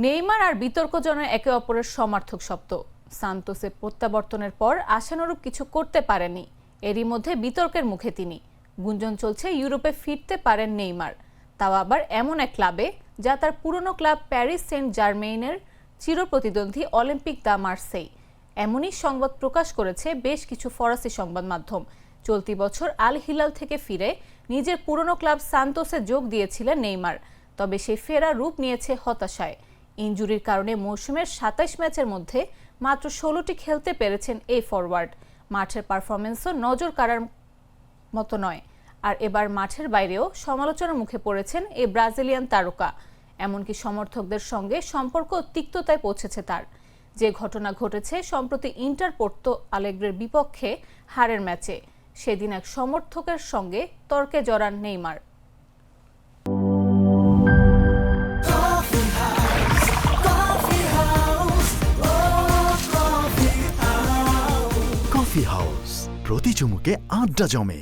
Neymar আর বিতর্কজনের একে অপরের সমার্থক শব্দ। সান্তোসে প্রত্যাবর্তনের পর আশানুরূপ কিছু করতে পারেনি, এরই মধ্যে বিতর্কের মুখে তিনি। গুঞ্জন চলছে ইউরোপে ফিরতে পারেন নেইমার, তাও আবার এমন এক ক্লাবে যা তার পুরনো ক্লাব প্যারিস সেন্ট জার্মেইনের চিরপ্রতিদ্বন্দ্বী অলিম্পিক দা মার্সেই। এমনই সংবাদ প্রকাশ করেছে বেশ কিছু ফরাসি সংবাদ মাধ্যম। চলতি বছর আল হিলাল থেকে ফিরে নিজের পুরনো ক্লাব সান্তোসে যোগ দিয়েছিলেন নেইমার, তবে সেই ফেরা রূপ নিয়েছে হতাশায়। ইনজুরির কারণে মৌসুমের ২৭ ম্যাচের মধ্যে মাত্র ১৬টি খেলতে পেরেছেন এই ফরওয়ার্ড। মাঠের পারফরমেন্সও নজর কাড়ার মতো নয়, আর এবার মাঠের বাইরেও সমালোচনার মুখে পড়েছেন এই ব্রাজিলিয়ান তারকা। এমনকি সমর্থকদের সঙ্গে সম্পর্ক তিক্ততায় পৌঁছেছে তার। যে ঘটনা ঘটেছে সম্প্রতি ইন্টার পোর্তো আলেগ্রের বিপক্ষে হারের ম্যাচে, সেদিন এক সমর্থকের সঙ্গে তর্কে জড়ান নেইমার। কফি হাউস, প্রতি চুমুকে আড্ডা জমে।